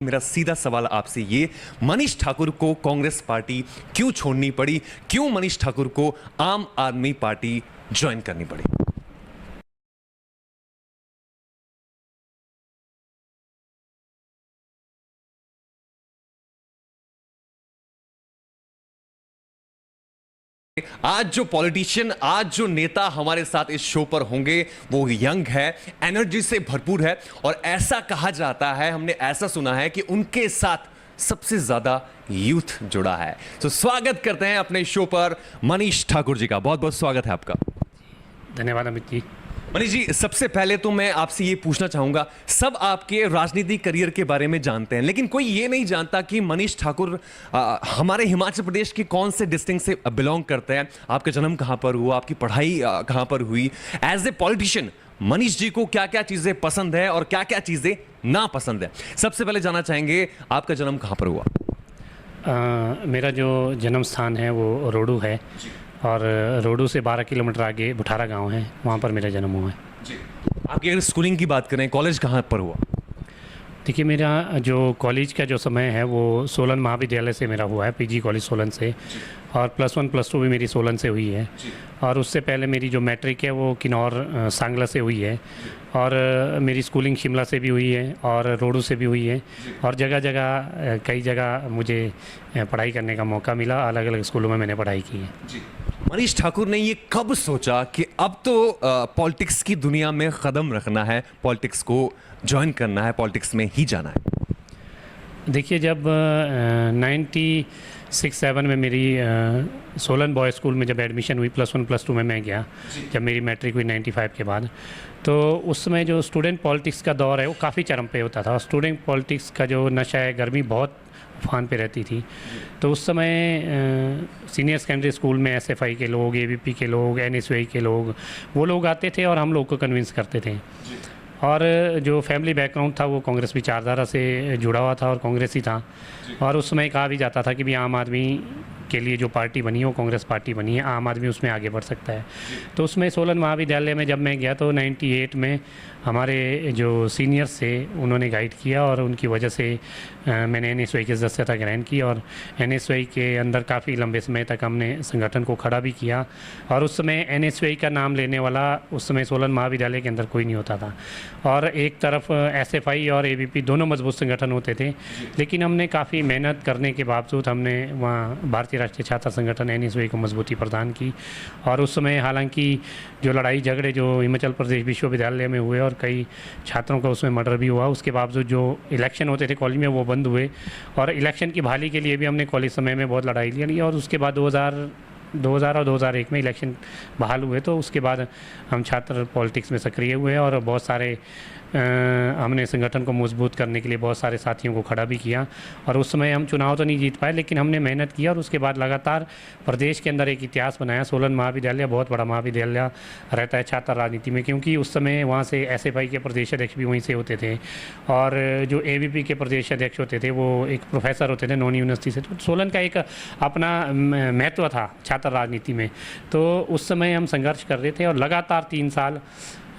मेरा सीधा सवाल आपसे ये, मनीष ठाकुर को कांग्रेस पार्टी क्यों छोड़नी पड़ी? क्यों मनीष ठाकुर को आम आदमी पार्टी ज्वाइन करनी पड़ी? आज जो पॉलिटिशियन, आज जो नेता हमारे साथ इस शो पर होंगे वो यंग है, एनर्जी से भरपूर है और ऐसा कहा जाता है, हमने ऐसा सुना है कि उनके साथ सबसे ज्यादा यूथ जुड़ा है। तो स्वागत करते हैं अपने शो पर मनीष ठाकुर जी का। बहुत बहुत स्वागत है आपका। धन्यवाद अमित जी। मनीष जी, सबसे पहले तो मैं आपसे ये पूछना चाहूंगा, सब आपके राजनीतिक करियर के बारे में जानते हैं, लेकिन कोई ये नहीं जानता कि मनीष ठाकुर हमारे हिमाचल प्रदेश के कौन से डिस्ट्रिक्ट से बिलोंग करते हैं, आपका जन्म कहां पर हुआ, आपकी पढ़ाई कहां पर हुई। As a politician Manish ji को क्या क्या चीजें पसंद है और क्या क्या चीजें ना पसंद है? सबसे पहले जानना चाहेंगे आपका जन्म कहां पर हुआ? मेरा जो जन्म स्थान है वो रोडू है और रोडू से 12 किलोमीटर आगे बुठारा गांव है, वहाँ पर मेरा जन्म हुआ है। आपकी अगर स्कूलिंग की बात करें, कॉलेज कहाँ पर हुआ? देखिए, मेरा जो कॉलेज का जो समय है वो सोलन महाविद्यालय से मेरा हुआ है, पीजी कॉलेज सोलन से, और +1 +2 भी मेरी सोलन से हुई है। और उससे पहले मेरी जो मैट्रिक है वो किन्नौर सांगला से हुई है, और मेरी स्कूलिंग शिमला से भी हुई है और रोडू से भी हुई है, और जगह जगह कई जगह मुझे पढ़ाई करने का मौका मिला, अलग अलग स्कूलों में मैंने पढ़ाई की है। मनीष ठाकुर ने ये कब सोचा कि अब तो पॉलिटिक्स की दुनिया में कदम रखना है, पॉलिटिक्स को ज्वाइन करना है, पॉलिटिक्स में ही जाना है? देखिए, जब 96-7 में मेरी सोलन बॉय स्कूल में जब एडमिशन हुई, +1 +2 में मैं गया, जब मेरी मैट्रिक हुई 95 के बाद, तो उस समय जो स्टूडेंट पॉलिटिक्स का दौर है वो काफ़ी चरम पे होता था। और स्टूडेंट पॉलिटिक्स का जो नशा है, गर्मी बहुत उफान पे रहती थी। तो उस समय सीनियर सेकेंडरी स्कूल में एसएफआई के लोग, एबीपी के लोग, एनएसयूआई के लोग, वो लोग आते थे और हम लोग को कन्विंस करते थे। और जो फैमिली बैकग्राउंड था वो कांग्रेस विचारधारा से जुड़ा हुआ था और कांग्रेस ही था। और उस समय कहा भी जाता था कि भी आम आदमी के लिए जो पार्टी बनी है वो कांग्रेस पार्टी बनी है, आम आदमी उसमें आगे बढ़ सकता है। तो उसमें सोलन महाविद्यालय में जब मैं गया तो 98 में हमारे जो सीनियर्स थे उन्होंने गाइड किया, और उनकी वजह से मैंने एनएसयूआई की सदस्यता ग्रहण की, और एनएसयूआई के अंदर काफ़ी लंबे समय तक हमने संगठन को खड़ा भी किया। और उस समय एनएसयूआई का नाम लेने वाला उस समय सोलन महाविद्यालय के अंदर कोई नहीं होता था, और एक तरफ एसएफआई और एबीपी दोनों मजबूत संगठन होते थे। लेकिन हमने काफ़ी मेहनत करने के बावजूद हमने वहाँ भारतीय राष्ट्रीय छात्र संगठन एनएसयूआई को मजबूती प्रदान की। और उस समय हालांकि जो लड़ाई झगड़े जो हिमाचल प्रदेश विश्वविद्यालय में हुए और कई छात्रों का उसमें मर्डर भी हुआ, उसके बावजूद जो इलेक्शन होते थे कॉलेज में वो बंद हुए, और इलेक्शन की बहाली के लिए भी हमने कॉलेज समय में बहुत लड़ाई ली। और उसके बाद 2000 और 2001 में इलेक्शन बहाल हुए, तो उसके बाद हम छात्र पॉलिटिक्स में सक्रिय हुए और बहुत सारे हमने संगठन को मजबूत करने के लिए बहुत सारे साथियों को खड़ा भी किया। और उस समय हम चुनाव तो नहीं जीत पाए, लेकिन हमने मेहनत किया और उसके बाद लगातार प्रदेश के अंदर एक इतिहास बनाया। सोलन महाविद्यालय बहुत बड़ा महाविद्यालय रहता है छात्र राजनीति में, क्योंकि उस समय वहाँ से एसएफआई के प्रदेश अध्यक्ष भी वहीं से होते थे, और जो एबीपी के प्रदेश अध्यक्ष होते थे वो एक प्रोफेसर होते थे नॉन यूनिवर्सिटी से। तो सोलन का एक अपना महत्व था छात्र राजनीति में। तो उस समय हम संघर्ष कर रहे थे और लगातार 3 साल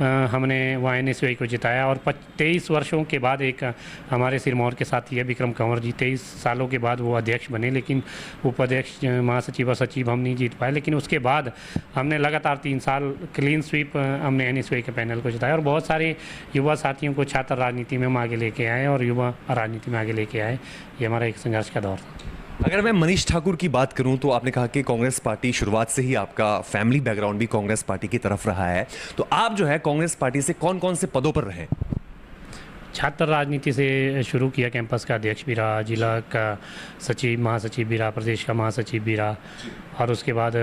हमने वहाँ एनएसयूआई को जिताया। और 23 वर्षों के बाद एक हमारे सिरमौर के साथी है विक्रम कंवर जी, 23 सालों के बाद वो अध्यक्ष बने, लेकिन उपाध्यक्ष, महासचिव और सचिव हम नहीं जीत पाए। लेकिन उसके बाद हमने लगातार 3 साल क्लीन स्वीप हमने एनएसयूआई के पैनल को जिताया, और बहुत सारे युवा साथियों को छात्र राजनीति में हम आगे लेके आए और युवा राजनीति में आगे लेके आए। ये हमारा एक संघर्ष का दौर था। अगर मैं मनीष ठाकुर की बात करूं तो आपने कहा कि कांग्रेस पार्टी शुरुआत से ही, आपका फैमिली बैकग्राउंड भी कांग्रेस पार्टी की तरफ रहा है, तो आप जो है कांग्रेस पार्टी से कौन कौन से पदों पर रहे? छात्र राजनीति से शुरू किया, कैंपस का अध्यक्ष भी रहा, जिला का सचिव महासचिव भी रहा, प्रदेश का महासचिव भी रहा, और उसके बाद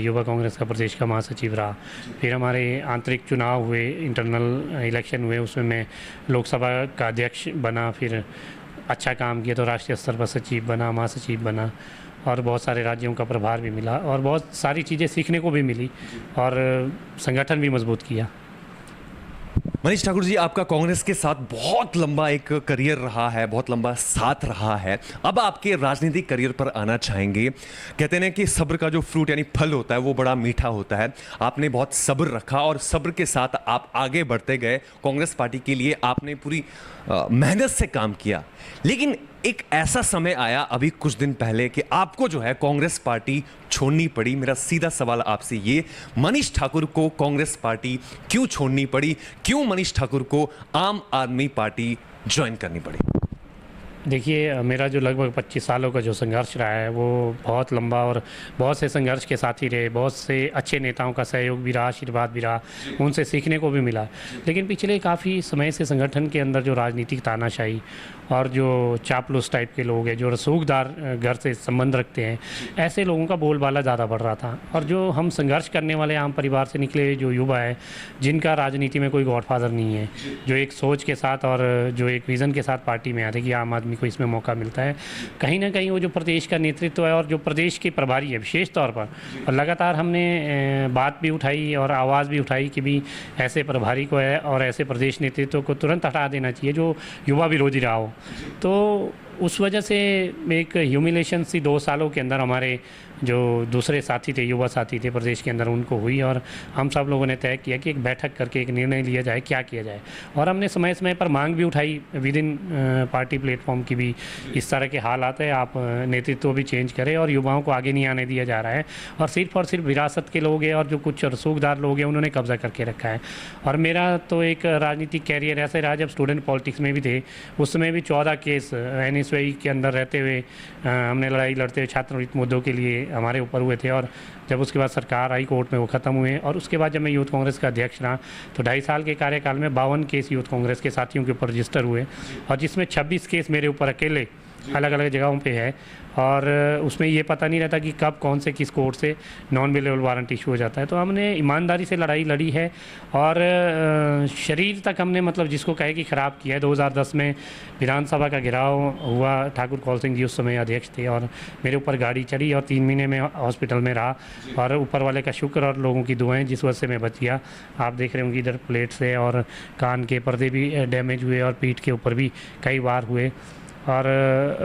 युवा कांग्रेस का प्रदेश का महासचिव रहा। फिर हमारे आंतरिक चुनाव हुए, इंटरनल इलेक्शन हुए, उसमें मैं लोकसभा का अध्यक्ष बना, फिर अच्छा काम किया तो राष्ट्रीय स्तर पर सचिव बना, महासचिव बना, और बहुत सारे राज्यों का प्रभार भी मिला, और बहुत सारी चीज़ें सीखने को भी मिली, और संगठन भी मजबूत किया। मनीष ठाकुर जी, आपका कांग्रेस के साथ बहुत लंबा एक करियर रहा है, बहुत लंबा साथ रहा है। अब आपके राजनीतिक करियर पर आना चाहेंगे। कहते हैं कि सब्र का जो फ्रूट यानी फल होता है वो बड़ा मीठा होता है। आपने बहुत सब्र रखा और सब्र के साथ आप आगे बढ़ते गए। कांग्रेस पार्टी के लिए आपने पूरी मेहनत से काम किया, लेकिन एक ऐसा समय आया अभी कुछ दिन पहले कि आपको जो है कांग्रेस पार्टी छोड़नी पड़ी। मेरा सीधा सवाल आपसे ये, मनीष ठाकुर को कांग्रेस पार्टी क्यों छोड़नी पड़ी? क्यों मनीष ठाकुर को आम आदमी पार्टी ज्वाइन करनी पड़ी? देखिए, मेरा जो लगभग 25 सालों का जो संघर्ष रहा है वो बहुत लंबा और बहुत से संघर्ष के साथ ही रहे। बहुत से अच्छे नेताओं का सहयोग भी रहा, आशीर्वाद भी रहा, उनसे सीखने को भी मिला। लेकिन पिछले काफ़ी समय से संगठन के अंदर जो राजनीतिक तानाशाही और जो चापलूस टाइप के लोग हैं, जो रसूखदार घर से संबंध रखते हैं, ऐसे लोगों का बोलबाला ज़्यादा बढ़ रहा था। और जो हम संघर्ष करने वाले आम परिवार से निकले हुए जो युवा है, जिनका राजनीति में कोई गॉडफादर नहीं है, जो एक सोच के साथ और जो एक विज़न के साथ पार्टी में आते कि आम आदमी को इसमें मौका मिलता है, कहीं ना कहीं वो जो प्रदेश का नेतृत्व है और जो प्रदेश के प्रभारी है विशेष तौर पर, और लगातार हमने बात भी उठाई और आवाज़ भी उठाई कि भी ऐसे प्रभारी को है और ऐसे प्रदेश नेतृत्व को तुरंत हटा देना चाहिए जो युवा विरोधी रहा हो। तो उस वजह से एक ह्यूमिलेशन सी 2 सालों के अंदर हमारे जो दूसरे साथी थे, युवा साथी थे प्रदेश के अंदर, उनको हुई। और हम सब लोगों ने तय किया कि एक बैठक करके एक निर्णय लिया जाए, क्या किया जाए। और हमने समय समय पर मांग भी उठाई विद इन पार्टी प्लेटफॉर्म की भी, इस तरह के हाल आते हैं, आप नेतृत्व भी चेंज करें और युवाओं को आगे नहीं आने दिया जा रहा है। और सिर्फ विरासत के लोग हैं और जो कुछ रसूखदार लोग हैं उन्होंने कब्जा करके रखा है। और मेरा तो एक राजनीतिक कैरियर ऐसे रहा, जब स्टूडेंट पॉलिटिक्स में भी थे उस समय भी 14 केस NSY के अंदर रहते हुए हमने लड़ाई लड़ते हुए छात्रवृत्ति मुद्दों के लिए हमारे ऊपर हुए थे। और जब उसके बाद सरकार आई, कोर्ट में वो ख़त्म हुए। और उसके बाद जब मैं यूथ कांग्रेस का अध्यक्ष रहा तो 2.5 साल के कार्यकाल में 52 केस यूथ कांग्रेस के साथियों के ऊपर रजिस्टर हुए, और जिसमें 26 केस मेरे ऊपर अकेले अलग अलग जगहों पे है। और उसमें ये पता नहीं रहता कि कब कौन से किस कोर्ट से नॉन अवेलेबल वारंट इशू हो जाता है। तो हमने ईमानदारी से लड़ाई लड़ी है और शरीर तक हमने मतलब जिसको कहे कि ख़राब किया है। 2010 में विधानसभा का घेराव हुआ, ठाकुर कौल सिंह जी उस समय अध्यक्ष थे और मेरे ऊपर गाड़ी चढ़ी और 3 महीने में हॉस्पिटल में रहा। और ऊपर वाले का शुक्र और लोगों की दुआएं जिस वजह से मैं बच गया। आप देख रहे होंगे इधर प्लेट से और कान के पर्दे भी डैमेज हुए और पीठ के ऊपर भी कई बार हुए। और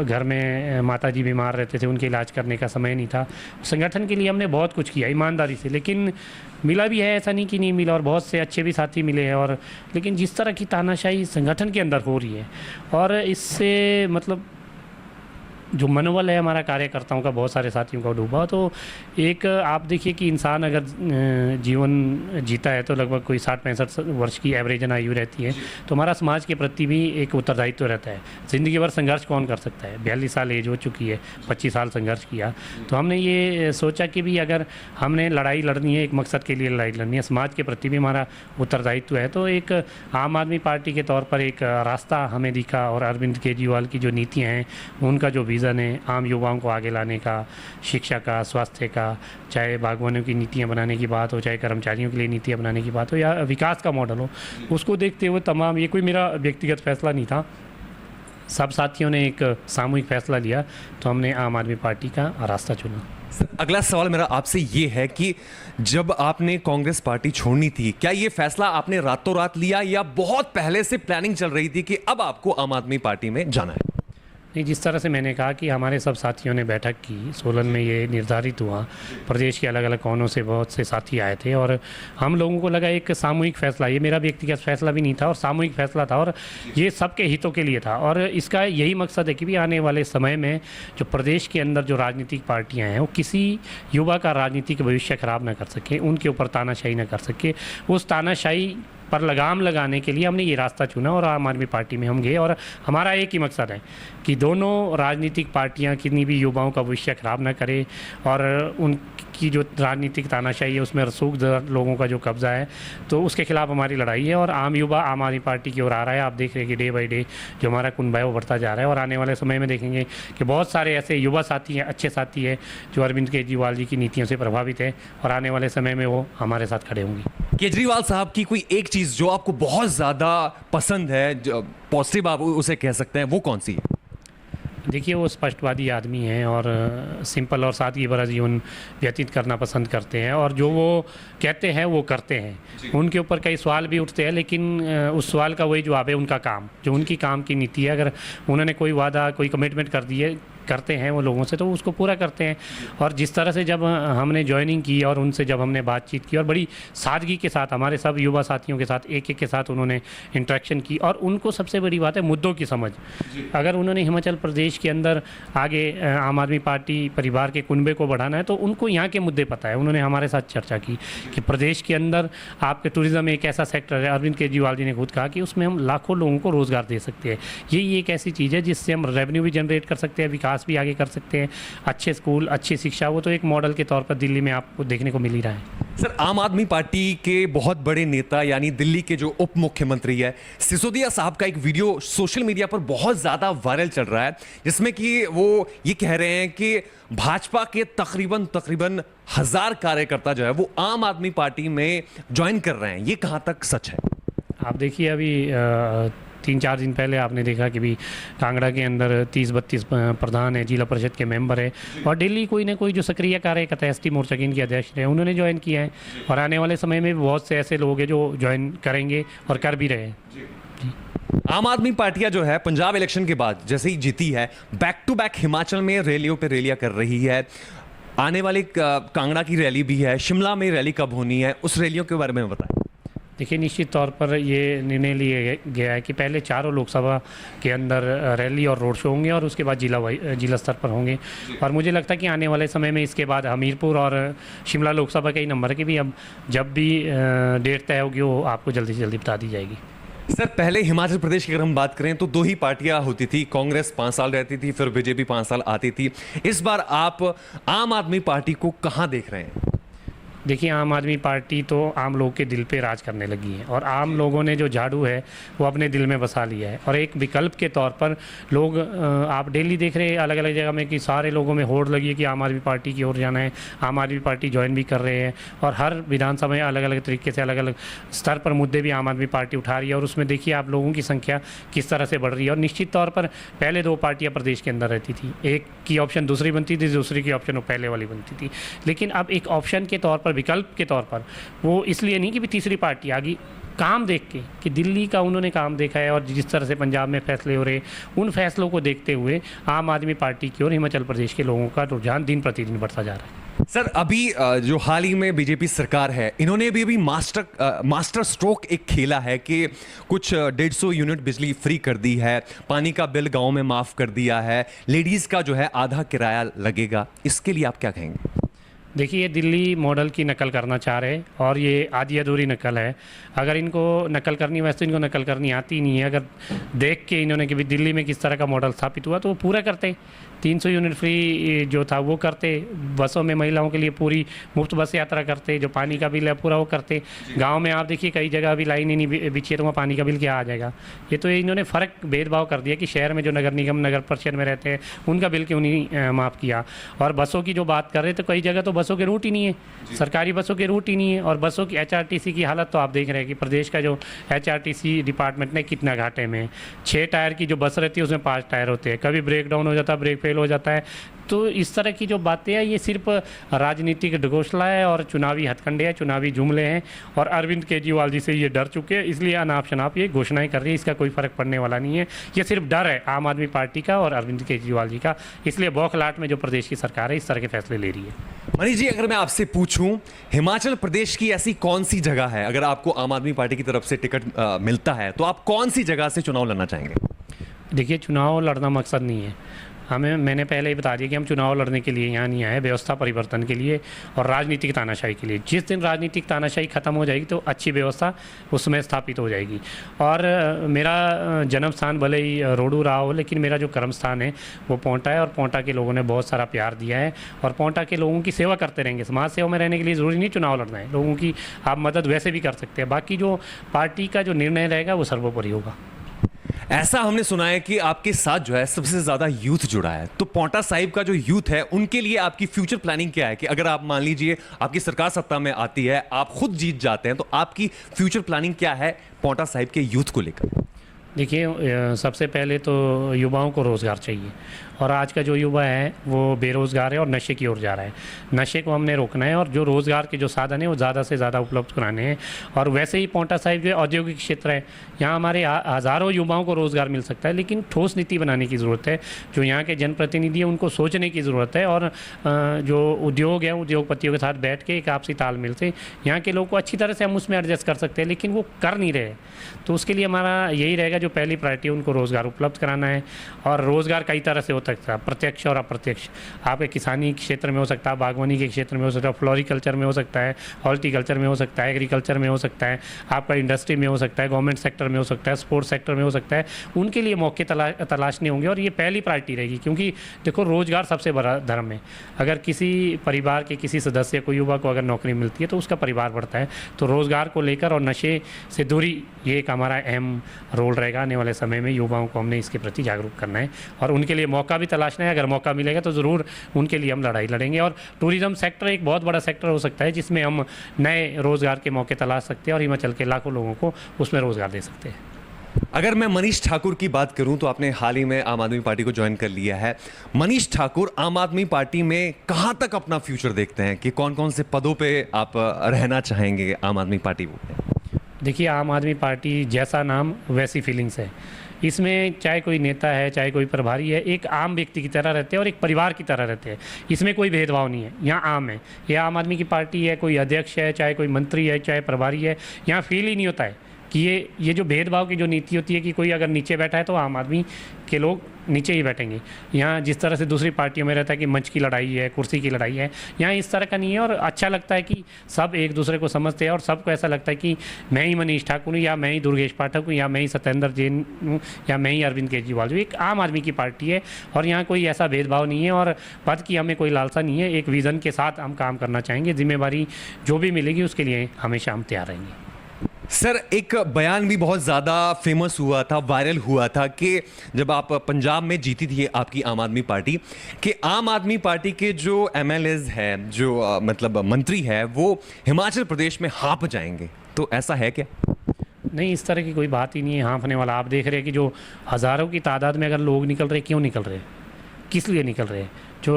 घर में माताजी बीमार रहते थे, उनके इलाज करने का समय नहीं था। संगठन के लिए हमने बहुत कुछ किया ईमानदारी से, लेकिन मिला भी है, ऐसा नहीं कि नहीं मिला। और बहुत से अच्छे भी साथी मिले हैं। और लेकिन जिस तरह की तानाशाही संगठन के अंदर हो रही है और इससे मतलब जो मनोबल है हमारा कार्यकर्ताओं का, बहुत सारे साथियों का डूबा। तो एक आप देखिए कि इंसान अगर जीवन जीता है तो लगभग कोई 60-65 वर्ष की एवरेज आयु रहती है। तो हमारा समाज के प्रति भी एक उत्तरदायित्व रहता है। ज़िंदगी भर संघर्ष कौन कर सकता है? 42 साल एज हो चुकी है, 25 साल संघर्ष किया। तो हमने ये सोचा कि भी अगर हमने लड़ाई लड़नी है, एक मकसद के लिए लड़ाई लड़नी है, समाज के प्रति भी हमारा उत्तरदायित्व है। तो एक आम आदमी पार्टी के तौर पर एक रास्ता हमें दिखा। और अरविंद केजरीवाल की जो नीतियाँ हैं, उनका जो विज़न है आम युवाओं को आगे लाने का, शिक्षा का, स्वास्थ्य का, चाहे बागवानों की नीतियां बनाने की बात हो, चाहे कर्मचारियों के लिए नीतियां बनाने की बात हो, या विकास का मॉडल हो, उसको देखते हुए तमाम, ये कोई मेरा व्यक्तिगत फैसला नहीं था, सब साथियों ने एक सामूहिक फैसला लिया। तो हमने आम आदमी पार्टी का रास्ता चुना। अगला सवाल मेरा आपसे ये है कि जब आपने कांग्रेस पार्टी छोड़नी थी, क्या ये फैसला आपने रातों रात लिया या बहुत पहले से प्लानिंग चल रही थी कि अब आपको आम आदमी पार्टी में जाना है? नहीं, जिस तरह से मैंने कहा कि हमारे सब साथियों ने बैठक की, सोलन में ये निर्धारित हुआ, प्रदेश के अलग अलग कोनों से बहुत से साथी आए थे और हम लोगों को लगा एक सामूहिक फैसला, ये मेरा व्यक्तिगत फैसला भी नहीं था और सामूहिक फैसला था और ये सबके हितों के लिए था। और इसका यही मकसद है कि भी आने वाले समय में जो प्रदेश के अंदर जो राजनीतिक पार्टियाँ हैं वो किसी युवा का राजनीतिक भविष्य खराब ना कर सकें, उनके ऊपर तानाशाही ना कर सके। उस तानाशाही पर लगाम लगाने के लिए हमने ये रास्ता चुना और आम आदमी पार्टी में हम गए। और हमारा एक ही मकसद है कि दोनों राजनीतिक पार्टियां किन्हीं भी युवाओं का भविष्य खराब ना करें और उनकी जो राजनीतिक तानाशाही है उसमें रसूखदार लोगों का जो कब्जा है, तो उसके खिलाफ हमारी लड़ाई है। और आम युवा आम आदमी पार्टी की ओर आ रहा है। आप देख रहे हैं कि डे बाई डे जो हमारा कुनबा है वो बढ़ता जा रहा है। और आने वाले समय में देखेंगे कि बहुत सारे ऐसे युवा साथी हैं, अच्छे साथी हैं, जो अरविंद केजरीवाल जी की नीतियों से प्रभावित है और आने वाले समय में वो हमारे साथ खड़े होंगे। केजरीवाल साहब की कोई एक चीज जो आपको बहुत ज्यादा पसंद है, पॉजिटिव आप उसे कह सकते हैं, वो कौन सी है? देखिए वो स्पष्टवादी आदमी हैं और सिंपल और सादगी भरा जीवन व्यतीत करना पसंद करते हैं और जो वो कहते हैं वो करते हैं। उनके ऊपर कई सवाल भी उठते हैं, लेकिन उस सवाल का वही जवाब है उनका काम, जो उनकी काम की नीति है। अगर उन्होंने कोई वादा, कोई कमिटमेंट कर दी है, करते हैं वो लोगों से, तो उसको पूरा करते हैं। और जिस तरह से जब हमने ज्वाइनिंग की और उनसे जब हमने बातचीत की और बड़ी सादगी के साथ हमारे सब युवा साथियों के साथ एक एक के साथ उन्होंने इंटरेक्शन की, और उनको सबसे बड़ी बात है मुद्दों की समझ। अगर उन्होंने हिमाचल प्रदेश के अंदर आगे आम आदमी पार्टी परिवार के कुनबे को बढ़ाना है तो उनको यहाँ के मुद्दे पता है। उन्होंने हमारे साथ चर्चा की कि प्रदेश के अंदर आपके टूरिज़्म एक ऐसा सेक्टर है, अरविंद केजरीवाल जी ने खुद कहा कि उसमें हम लाखों लोगों को रोज़गार दे सकते हैं। यही एक ऐसी चीज़ है जिससे हम रेवेन्यू भी जनरेट कर सकते हैं, विकास भी आगे कर सकते हैं, अच्छे स्कूल, अच्छी शिक्षा, वो तो एक मॉडल के तौर पर दिल्ली में आपको देखने को मिल ही रहा है। सर, आम आदमी पार्टी के बहुत बड़े नेता यानी दिल्ली के जो उप मुख्यमंत्री है सिसोदिया साहब का एक वीडियो सोशल मीडिया पर बहुत ज्यादा वायरल चल रहा है, जिसमें कि वो ये कह रहे हैं कि भाजपा के तकरीबन 1000 कार्यकर्ता जो है वो आम आदमी पार्टी में ज्वाइन कर रहे हैं। ये कहां तक सच है? आप देखिए अभी 3-4 दिन पहले आपने देखा कि भी कांगड़ा के अंदर 30-32 प्रधान है, जिला परिषद के मेंबर है, और दिल्ली कोई ना कोई जो सक्रिय कार्यकर्ता है, एसटी मोर्चा के इनके अध्यक्ष रहे, उन्होंने ज्वाइन किया है। और आने वाले समय में भी बहुत से ऐसे लोग हैं जो ज्वाइन करेंगे और कर भी रहे हैं। आम आदमी पार्टियां जो है पंजाब इलेक्शन के बाद जैसे ही जीती है, बैक टू बैक हिमाचल में रैलियों पे रैलियां कर रही है। आने वाली कांगड़ा की रैली भी है, शिमला में रैली कब होनी है, उस रैलियों के बारे में बताएं। देखिए निश्चित तौर पर ये निर्णय लिया गया है कि पहले चारों लोकसभा के अंदर रैली और रोड शो होंगे और उसके बाद जिला स्तर पर होंगे। और मुझे लगता है कि आने वाले समय में इसके बाद हमीरपुर और शिमला लोकसभा का ही नंबर है कि भी अब जब भी डेट तय होगी वो आपको जल्दी से जल्दी बता दी जाएगी। सर, पहले हिमाचल प्रदेश की अगर हम बात करें तो 2 ही पार्टियां होती थी, कांग्रेस 5 साल रहती थी, फिर बीजेपी 5 साल आती थी। इस बार आप आम आदमी पार्टी को कहां देख रहे हैं? देखिए आम आदमी पार्टी तो आम लोग के दिल पे राज करने लगी है और आम लोगों ने जो झाड़ू है वो अपने दिल में बसा लिया है। और एक विकल्प के तौर पर लोग, आप डेली देख रहे हैं अलग अलग जगह में कि सारे लोगों में होड़ लगी है कि आम आदमी पार्टी की ओर जाना है, आम आदमी पार्टी ज्वाइन भी कर रहे हैं। और हर विधानसभा में अलग अलग तरीके से अलग अलग स्तर पर मुद्दे भी आम आदमी पार्टी उठा रही है। और उसमें देखिए आप लोगों की संख्या किस तरह से बढ़ रही है। और निश्चित तौर पर पहले 2 पार्टियाँ प्रदेश के अंदर रहती थी, एक की ऑप्शन दूसरी बनती थी, दूसरी की ऑप्शन वो पहले वाली बनती थी। लेकिन अब एक ऑप्शन के तौर पर, विकल्प के तौर पर, वो इसलिए नहीं कि भी तीसरी पार्टी आ गई, काम देख के कि दिल्ली का उन्होंने काम देखा है और जिस तरह से पंजाब में फैसले हो रहे, उन फैसलों को देखते हुए आम आदमी पार्टी की और हिमाचल प्रदेश के लोगों का रुझान दिन प्रतिदिन बढ़ता जा रहा है। सर, अभी जो हाल ही में बीजेपी सरकार है, इन्होंने भी मास्टर स्ट्रोक एक खेला है कि कुछ 150 यूनिट बिजली फ्री कर दी है, पानी का बिल गाँव में माफ़ कर दिया है, लेडीज़ का जो है आधा किराया लगेगा। इसके लिए आप क्या कहेंगे? देखिए ये दिल्ली मॉडल की नकल करना चाह रहे हैं और ये आधी अधूरी नकल है। अगर इनको नकल करनी, वैसे इनको नकल करनी आती नहीं है। अगर देख के इन्होंने कि भी दिल्ली में किस तरह का मॉडल स्थापित हुआ तो वो पूरा करते। 300 यूनिट फ्री जो था वो करते, बसों में महिलाओं के लिए पूरी मुफ्त बस यात्रा करते, जो पानी का बिल है पूरा वो करते। गांव में आप देखिए कई जगह अभी लाइन ही नहीं बिछी है तो वहाँ पानी का बिल क्या आ जाएगा। ये तो इन्होंने फ़र्क भेदभाव कर दिया कि शहर में जो नगर निगम, नगर परिषद में रहते हैं उनका बिल क्यों नहीं माफ़ किया। और बसों की जो बात कर रहे थे, कई जगह तो बसों के रूट ही नहीं है, सरकारी बसों के रूट ही नहीं है। और बसों की HRTC की हालत तो आप देख रहे हैं कि प्रदेश का जो HRTC डिपार्टमेंट ने कितना घाटे में। 6 टायर की जो बस रहती है उसमें 5 टायर होते हैं, कभी ब्रेक डाउन हो जाता है, ब्रेक फेल हो जाता है। तो इस तरह की जो बातें हैं ये सिर्फ राजनीतिक ढकोसला है और चुनावी हथकंडे हैं, चुनावी जुमले हैं। और अरविंद केजरीवाल जी से ये डर चुके हैं, इसलिए अनाप शनाप ये घोषणाएं कर रही है। इसका कोई फ़र्क पड़ने वाला नहीं है, ये सिर्फ डर है आम आदमी पार्टी का और अरविंद केजरीवाल जी का। इसलिए बौखलाहट में जो प्रदेश की सरकार है इस तरह के फैसले ले रही है। मनीष जी, अगर मैं आपसे पूछूं, हिमाचल प्रदेश की ऐसी कौन सी जगह है, अगर आपको आम आदमी पार्टी की तरफ से टिकट मिलता है तो आप कौन सी जगह से चुनाव लड़ना चाहेंगे? देखिए चुनाव लड़ना मकसद नहीं है मैंने पहले ही बता दिया कि हम चुनाव लड़ने के लिए यहाँ नहीं आए, व्यवस्था परिवर्तन के लिए और राजनीतिक तानाशाही के लिए। जिस दिन राजनीतिक तानाशाही खत्म हो जाएगी तो अच्छी व्यवस्था उसमें स्थापित हो जाएगी। और मेरा जन्म स्थान भले ही रोडू रहा हो, लेकिन मेरा जो कर्म स्थान है वो पोंटा है और पोंटा के लोगों ने बहुत सारा प्यार दिया है और पोंटा के लोगों की सेवा करते रहेंगे। समाज सेवा में रहने के लिए ज़रूरी नहीं चुनाव लड़ना है, लोगों की आप मदद वैसे भी कर सकते हैं। बाकी जो पार्टी का जो निर्णय रहेगा वो सर्वोपरि होगा। ऐसा हमने सुना है कि आपके साथ जो है सबसे ज्यादा यूथ जुड़ा है, तो पोंटा साहिब का जो यूथ है उनके लिए आपकी फ्यूचर प्लानिंग क्या है कि अगर आप मान लीजिए आपकी सरकार सत्ता में आती है, आप खुद जीत जाते हैं, तो आपकी फ्यूचर प्लानिंग क्या है पोंटा साहिब के यूथ को लेकर? देखिए सबसे पहले तो युवाओं को रोज़गार चाहिए और आज का जो युवा है वो बेरोज़गार है और नशे की ओर जा रहा है। नशे को हमने रोकना है और जो रोज़गार के जो साधन हैं वो ज़्यादा से ज़्यादा उपलब्ध कराने हैं। और वैसे ही पांवटा साहिब जो औद्योगिक क्षेत्र है, यहाँ हमारे हज़ारों युवाओं को रोज़गार मिल सकता है, लेकिन ठोस नीति बनाने की ज़रूरत है। जो यहाँ के जनप्रतिनिधि हैं उनको सोचने की ज़रूरत है और जो उद्योग हैं उद्योगपतियों के साथ बैठ के एक आपसी तालमेल से यहाँ के लोगों को अच्छी तरह से हम उसमें एडजस्ट कर सकते हैं, लेकिन वो कर नहीं रहे। तो उसके लिए हमारा यही रहेगा, जो पहली प्रायोरिटी है उनको रोज़गार उपलब्ध कराना है। और रोज़गार कई तरह से हो सकता है, प्रत्यक्ष और अप्रत्यक्ष। आपके किसानी क्षेत्र में हो सकता है, बागवानी के क्षेत्र में हो सकता है, फ्लोरिकल्चर में हो सकता है, हॉर्टिकल्चर में हो सकता है, एग्रीकल्चर में हो सकता है, आपका इंडस्ट्री में हो सकता है, गवर्नमेंट सेक्टर में हो सकता है, स्पोर्ट्स सेक्टर में हो सकता है। उनके लिए मौके तलाशने होंगे और ये पहली प्रायोरिटी रहेगी, क्योंकि देखो रोज़गार सबसे बड़ा धर्म है। अगर किसी परिवार के किसी सदस्य को, युवा को अगर नौकरी मिलती है तो उसका परिवार बढ़ता है। तो रोज़गार को लेकर और नशे से दूरी, ये एक हमारा अहम रोल रहेगा आने वाले समय में। युवाओं को हमने इसके प्रति जागरूक करना है और उनके लिए मौका भी तलाशना है। अगर मौका मिलेगा तो ज़रूर उनके लिए हम लड़ाई लड़ेंगे। और टूरिज़्म सेक्टर एक बहुत बड़ा सेक्टर हो सकता है जिसमें हम नए रोज़गार के मौके तलाश सकते हैं और हिमाचल के लाखों लोगों को उसमें रोज़गार दे सकते हैं। अगर मैं मनीष ठाकुर की बात करूं तो आपने हाल ही में आम आदमी पार्टी को ज्वाइन कर लिया है। मनीष ठाकुर आम आदमी पार्टी में कहां तक अपना फ्यूचर देखते हैं कि कौन कौन से पदों पे आप रहना चाहेंगे आम आदमी पार्टी में? देखिए, आम आदमी पार्टी जैसा नाम वैसी फीलिंग्स है। इसमें चाहे कोई नेता है, चाहे कोई प्रभारी है, एक आम व्यक्ति की तरह रहते हैं और एक परिवार की तरह रहते हैं। इसमें कोई भेदभाव नहीं है। यहाँ आम है, ये आम आदमी की पार्टी है। कोई अध्यक्ष है, चाहे कोई मंत्री है, चाहे प्रभारी है, यहाँ फील ही नहीं होता है कि ये जो भेदभाव की जो नीति होती है कि कोई अगर नीचे बैठा है तो आम आदमी के लोग नीचे ही बैठेंगे। यहाँ जिस तरह से दूसरी पार्टियों में रहता है कि मंच की लड़ाई है, कुर्सी की लड़ाई है, यहाँ इस तरह का नहीं है। और अच्छा लगता है कि सब एक दूसरे को समझते हैं और सबको ऐसा लगता है कि मैं ही मनीष ठाकुर हूँ, या मैं ही दुर्गेश पाठक हूँ, या मैं ही सत्येंद्र जैन हूँ, या मैं ही अरविंद केजरीवाल हूँ। एक आम आदमी की पार्टी है और यहाँ कोई ऐसा भेदभाव नहीं है और पद की हमें कोई लालसा नहीं है। एक विज़न के साथ हम काम करना चाहेंगे। जिम्मेवारी जो भी मिलेगी उसके लिए हमेशा हम तैयार रहेंगे। सर, एक बयान भी बहुत ज़्यादा फेमस हुआ था, वायरल हुआ था कि जब आप पंजाब में जीती थी आपकी आम आदमी पार्टी, कि आम आदमी पार्टी के जो एमएलएज हैं, जो मतलब मंत्री है, वो हिमाचल प्रदेश में हाँप जाएंगे। तो ऐसा है क्या? नहीं, इस तरह की कोई बात ही नहीं है हाँफने वाला। आप देख रहे हैं कि जो हज़ारों की तादाद में अगर लोग निकल रहे, क्यों निकल रहे, किस लिए निकल रहे हैं? जो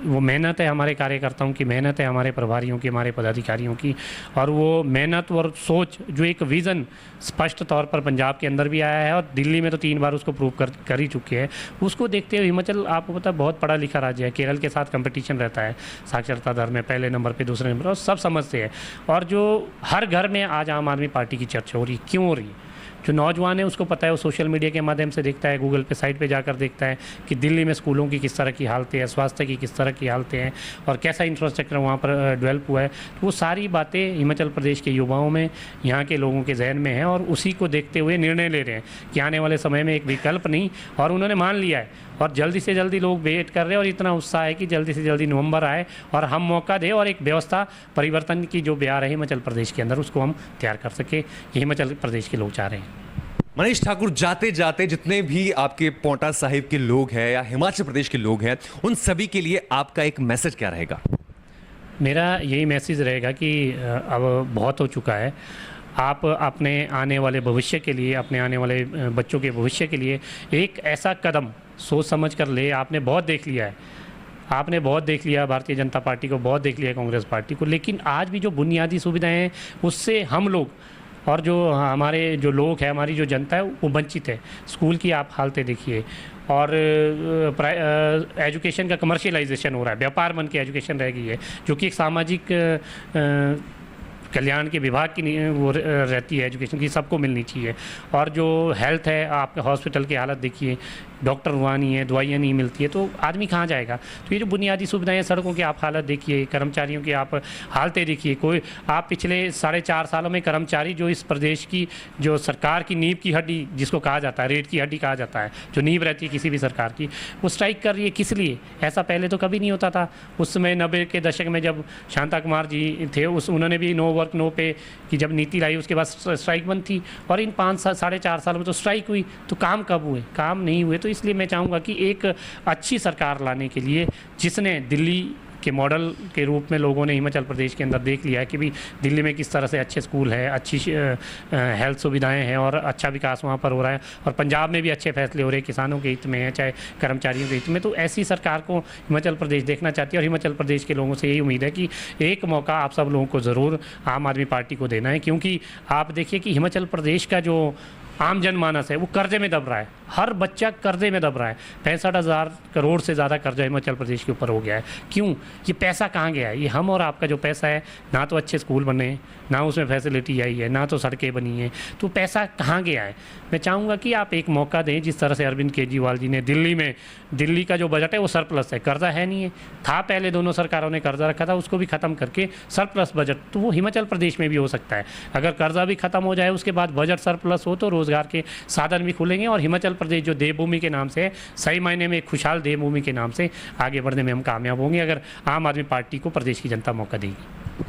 वो मेहनत है हमारे कार्यकर्ताओं की, मेहनत है हमारे प्रभारियों की, हमारे पदाधिकारियों की, और वो मेहनत और सोच, जो एक विज़न स्पष्ट तौर पर पंजाब के अंदर भी आया है और दिल्ली में तो 3 बार उसको प्रूव कर ही चुके हैं। उसको देखते हुए हिमाचल, आपको पता, बहुत पढ़ा लिखा राज्य है। केरल के साथ कंपटीशन रहता है साक्षरता दर में, पहले नंबर पे, दूसरे नंबर, और सब समझते हैं। और जो हर घर में आज आम आदमी पार्टी की चर्चा हो रही, क्यों हो रही है? जो नौजवान है उसको पता है, वो सोशल मीडिया के माध्यम से देखता है, गूगल पे साइट पे जाकर देखता है कि दिल्ली में स्कूलों की किस तरह की हालतें हैं, स्वास्थ्य की किस तरह की हालतें हैं और कैसा इंफ्रास्ट्रक्चर वहाँ पर डेवलप हुआ है। तो वो सारी बातें हिमाचल प्रदेश के युवाओं में, यहाँ के लोगों के जहन में है और उसी को देखते हुए निर्णय ले रहे हैं कि आने वाले समय में एक विकल्प नहीं, और उन्होंने मान लिया है और जल्दी से जल्दी लोग वेट कर रहे हैं और इतना उत्साह है कि जल्दी से जल्दी नवंबर आए और हम मौका दें और एक व्यवस्था परिवर्तन की जो ब्याह है हिमाचल प्रदेश के अंदर, उसको हम तैयार कर सके। ये हिमाचल प्रदेश के लोग चाह रहे हैं। मनीष ठाकुर, जाते जाते जितने भी आपके पांवटा साहिब के लोग हैं या हिमाचल प्रदेश के लोग हैं, उन सभी के लिए आपका एक मैसेज क्या रहेगा? मेरा यही मैसेज रहेगा कि अब बहुत हो चुका है। आप अपने आने वाले भविष्य के लिए, अपने आने वाले बच्चों के भविष्य के लिए एक ऐसा कदम सोच समझ कर ले। आपने बहुत देख लिया है, आपने बहुत देख लिया भारतीय जनता पार्टी को, बहुत देख लिया कांग्रेस पार्टी को, लेकिन आज भी जो बुनियादी सुविधाएं हैं उससे हम लोग और जो हमारे जो लोग हैं, हमारी जो जनता है, वो वंचित है। स्कूल की आप हालतें देखिए, और एजुकेशन का कमर्शियलाइजेशन हो रहा है, व्यापार बन के एजुकेशन रह गई है, जो कि एक सामाजिक कल्याण के विभाग की वो रहती है एजुकेशन की, सबको मिलनी चाहिए। और जो हेल्थ है, आपके हॉस्पिटल की हालत देखिए, डॉक्टर वहाँ नहीं है, दवाइयाँ नहीं मिलती है, तो आदमी कहाँ जाएगा? तो ये जो बुनियादी सुविधाएं, सड़कों की आप हालत देखिए, कर्मचारियों की आप हालतें देखिए। कोई आप पिछले 4.5 सालों में कर्मचारी, जो इस प्रदेश की जो सरकार की नींव की हड्डी जिसको कहा जाता है, रीढ़ की हड्डी कहा जाता है, जो नींव रहती है किसी भी सरकार की, वो स्ट्राइक कर रही है। किस लिए? ऐसा पहले तो कभी नहीं होता था। उस समय 90 के दशक में जब शांता कुमार जी थे, उन्होंने भी नो वर्क नो पे की जब नीति लाई, उसके बाद स्ट्राइक बंद थी। और इन 4.5 सालों में तो स्ट्राइक हुई, तो काम कब हुए? काम नहीं हुए। तो इसलिए मैं चाहूँगा कि एक अच्छी सरकार लाने के लिए, जिसने दिल्ली के मॉडल के रूप में लोगों ने हिमाचल प्रदेश के अंदर देख लिया है कि भी दिल्ली में किस तरह से अच्छे स्कूल है, अच्छी हेल्थ सुविधाएं हैं और अच्छा विकास वहाँ पर हो रहा है, और पंजाब में भी अच्छे फैसले हो रहे हैं, किसानों के हित में है चाहे कर्मचारियों के हित में। तो ऐसी सरकार को हिमाचल प्रदेश देखना चाहती है और हिमाचल प्रदेश के लोगों से यही उम्मीद है कि एक मौका आप सब लोगों को ज़रूर आम आदमी पार्टी को देना है, क्योंकि आप देखिए कि हिमाचल प्रदेश का जो आम जनमानस है वो कर्जे में दब रहा है, हर बच्चा कर्जे में दब रहा है। 65,000 करोड़ से ज़्यादा कर्जा हिमाचल प्रदेश के ऊपर हो गया है। क्यों? ये पैसा कहाँ गया है? ये हम और आपका जो पैसा है, ना तो अच्छे स्कूल बने, ना उसमें फैसिलिटी आई है, ना तो सड़कें बनी हैं, तो पैसा कहाँ गया है? मैं चाहूँगा कि आप एक मौका दें, जिस तरह से अरविंद केजरीवाल जी ने दिल्ली का जो बजट है वो सरप्लस है, कर्जा है नहीं है, था पहले दोनों सरकारों ने कर्जा रखा था, उसको भी ख़त्म करके सरप्लस बजट, तो वो हिमाचल प्रदेश में भी हो सकता है। अगर कर्जा भी ख़त्म हो जाए, उसके बाद बजट सरप्लस हो, तो रोज़गार के साधन भी खुलेंगे और हिमाचल प्रदेश जो देवभूमि के नाम से है, सही मायने में एक खुशहाल देवभूमि के नाम से आगे बढ़ने में हम कामयाब होंगे, अगर आम आदमी पार्टी को प्रदेश की जनता मौका देगी।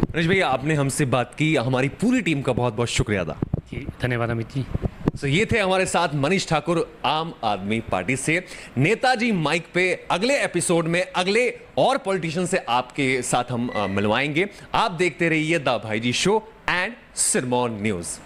मनीष भैया, आपने हमसे बात की, हमारी पूरी टीम का बहुत बहुत शुक्रिया अदा। जी धन्यवाद अमित जी। तो ये थे हमारे साथ मनीष ठाकुर, आम आदमी पार्टी से। नेताजी माइक पे अगले एपिसोड में अगले और पॉलिटिशियन से आपके साथ हम मिलवाएंगे। आप देखते रहिए द भाईजी शो एंड सिरमौर न्यूज।